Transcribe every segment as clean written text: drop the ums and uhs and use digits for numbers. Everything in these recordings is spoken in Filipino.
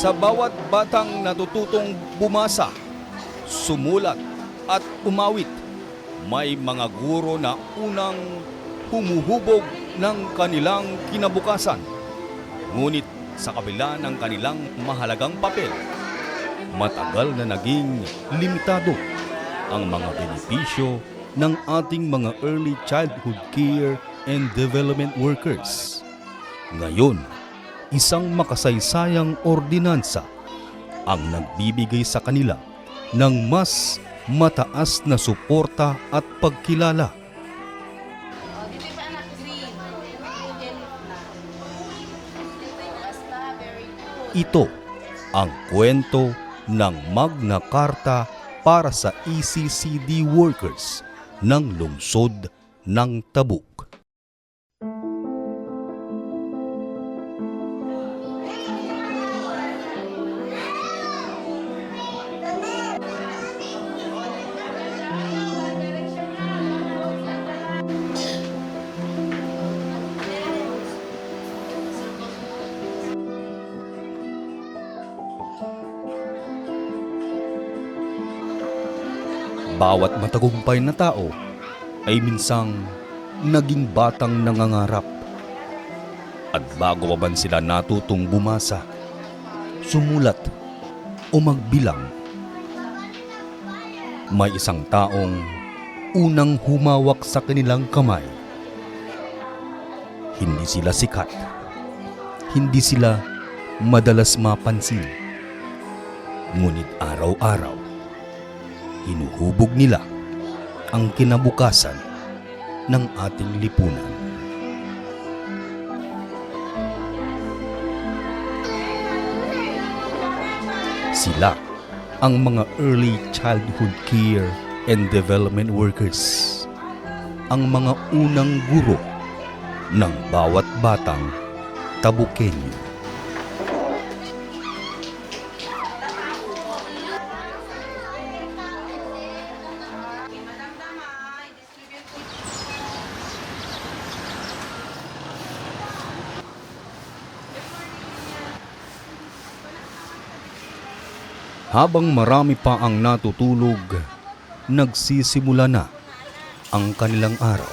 Sa bawat batang natututong bumasa, sumulat at umawit, may mga guro na unang humuhubog ng kanilang kinabukasan. Ngunit sa kabila ng kanilang mahalagang papel, matagal na naging limitado ang mga benepisyo ng ating mga early childhood care and development workers. Ngayon, isang makasaysayang ordinansa ang nagbibigay sa kanila ng mas mataas na suporta at pagkilala. Dito pa anak green. Ito ang kwento ng Magna Carta para sa ECCD workers ng lungsod ng Tabuk. Bawat matagumpay na tao ay minsang naging batang nangangarap. At bago pa man sila natutong bumasa, sumulat o magbilang, may isang taong unang humawak sa kanilang kamay. Hindi sila sikat. Hindi sila madalas mapansin. Ngunit araw-araw, hinuhubog nila ang kinabukasan ng ating lipunan. Sila ang mga early childhood care and development workers, ang mga unang guro ng bawat batang Tabukenyo. Habang marami pa ang natutulog, nagsisimula na ang kanilang araw.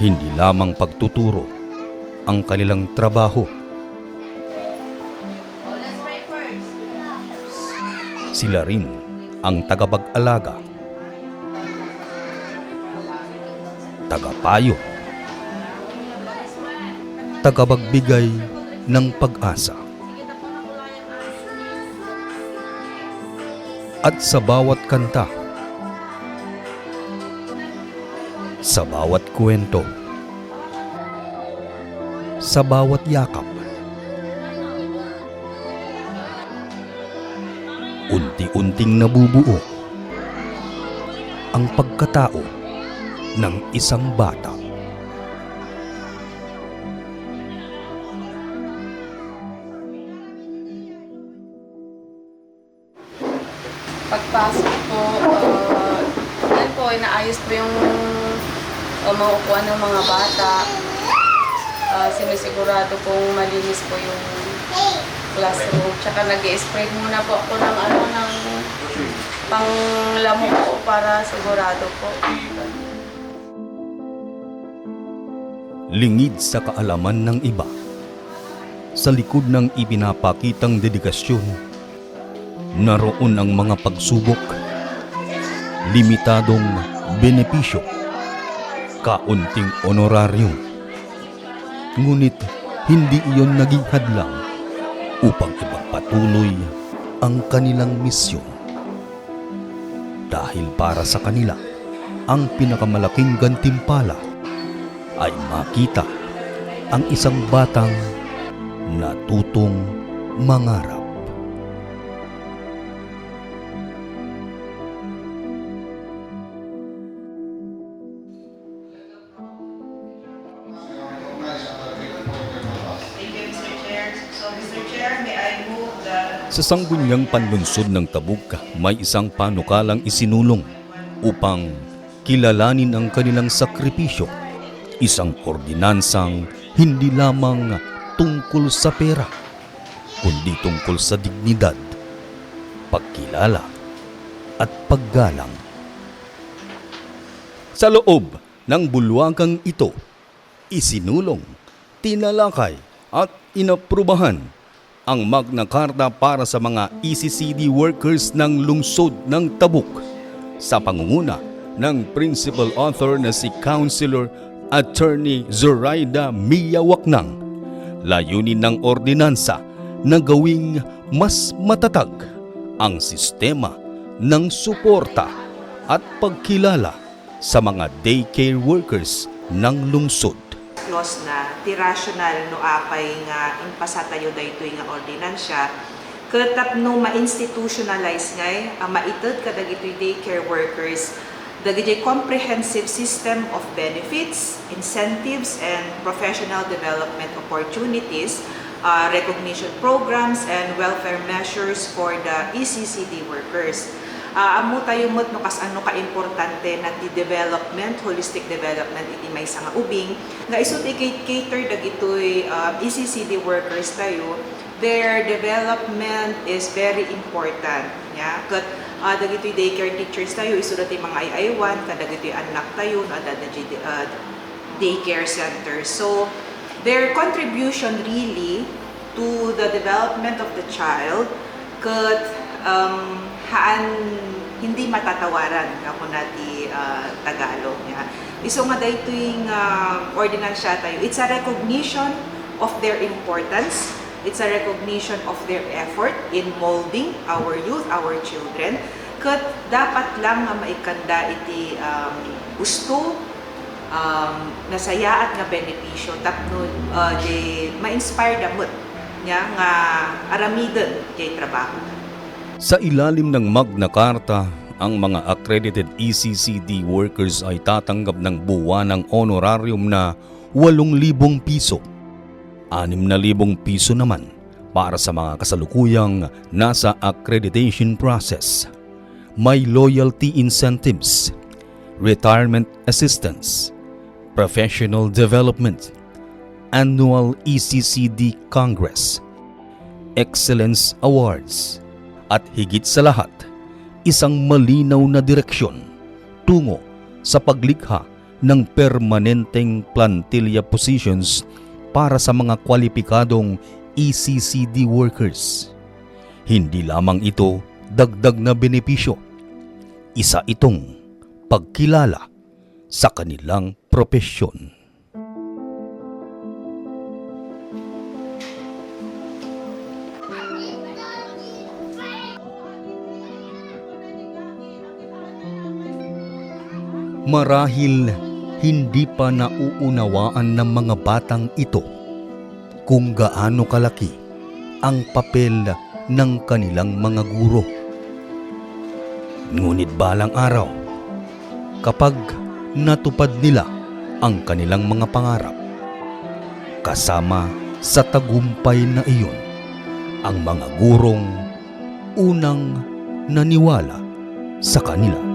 Hindi lamang pagtuturo ang kanilang trabaho. Sila rin ang tagapag-alaga, tagapayo, tagapagbigay ng pag-asa. At sa bawat kanta, sa bawat kwento, sa bawat yakap, unti-unting nabubuo ang pagkatao ng isang bata. Pagpasok po, yan po, inaayos po yung mauupuan ng mga bata. Sinisigurado pong malinis po yung classroom. Tsaka nag-i-spray muna po ako ng panglamok po para sigurado po. Lingid sa kaalaman ng iba, sa likod ng ipinapakitang dedikasyon, naroon ang mga pagsubok, limitadong benepisyo, kaunting honoraryo. Ngunit hindi iyon naging hadlang upang ipagpatuloy ang kanilang misyon. Dahil para sa kanila, ang pinakamalaking gantimpala ay makita ang isang batang natutong mangarap. Mr. Chair, may I move that Sa sangguniang panlunsod ng Tabuk, may isang panukalang isinulong upang kilalanin ang kanilang sakripisyo. Isang ordinansang hindi lamang tungkol sa pera, kundi tungkol sa dignidad, pagkilala at paggalang. Sa loob ng bulwagang ito, isinulong, tinalakay at inaprubahan ang Magna Carta para sa mga ECCD workers ng lungsod ng Tabuk sa pangunguna ng principal author na si Councilor Attorney Zoraida Mia Waknang. Layunin ng ordinansa na gawing mas matatag ang sistema ng suporta at pagkilala sa mga daycare workers ng lungsod. clause na ti rational no apay nga impasatayo daytoy nga ordinansya ket tapno ma-institutionalize ngay maited kadag itoy daycare workers dagiti comprehensive system of benefits, incentives, and professional development opportunities, recognition programs, and welfare measures for the ECCD workers. Amo tayo mo't no kas ano ka-importante na ti development, holistic development iti may nga ubing, nga isut i-cater dagitoy ECCD workers tayo, their development is very important. Yeah? Kat dagitoy daycare teachers tayo, isut iti mga ay-aywan, kadagitoy anak tayo, daycare centers. So, their contribution really to the development of the child, kat haan hindi matatawaran ako nati Tagalog niya. Iso nga daytoy ordinansya tayo. It's a recognition of their importance. It's a recognition of their effort in molding our youth, our children. Kat dapat lang nga maikanda iti gusto nasaya at nga benepisyo tapno ma-inspire damot niya nga aramiden kay trabaho. Sa ilalim ng Magna Carta, ang mga accredited ECCD workers ay tatanggap ng buwanang honorarium na 8,000 piso. 6,000 piso naman para sa mga kasalukuyang nasa accreditation process. May loyalty incentives, retirement assistance, professional development, annual ECCD Congress, excellence awards, at higit sa lahat, isang malinaw na direksyon tungo sa paglikha ng permanenteng plantilla positions para sa mga kwalipikadong ECCD workers. Hindi lamang ito dagdag na benepisyo, isa itong pagkilala sa kanilang propesyon. Marahil hindi pa nauunawaan ng mga batang ito kung gaano kalaki ang papel ng kanilang mga guro. Ngunit balang araw, kapag natupad nila ang kanilang mga pangarap, kasama sa tagumpay na iyon, ang mga gurong unang naniwala sa kanila.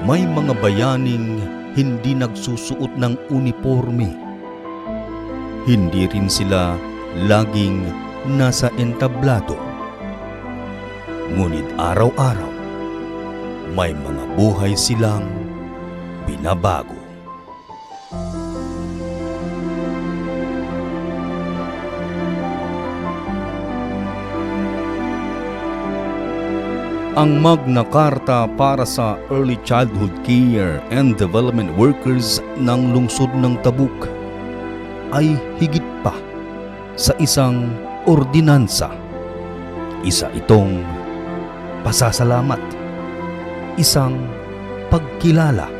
May mga bayaning hindi nagsusuot ng uniforme. Hindi rin sila laging nasa entablado. Ngunit araw-araw, may mga buhay silang binabago. Ang Magna Carta para sa Early Childhood Care and Development Workers ng lungsod ng Tabuk ay higit pa sa isang ordinansa. Isa itong pasasalamat, isang pagkilala,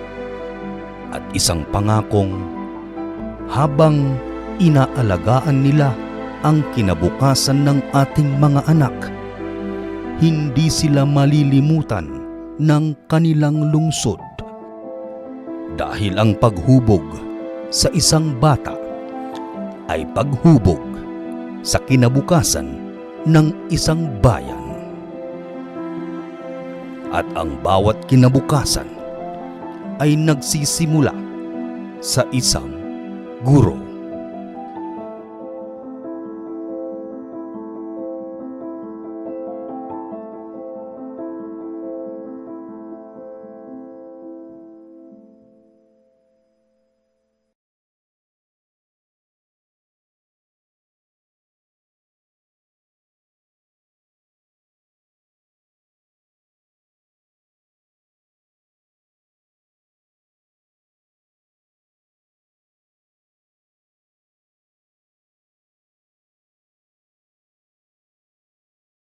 at isang pangakong habang inaalagaan nila ang kinabukasan ng ating mga anak. Hindi sila malilimutan ng kanilang lungsod. Dahil ang paghubog sa isang bata ay paghubog sa kinabukasan ng isang bayan. At ang bawat kinabukasan ay nagsisimula sa isang guro.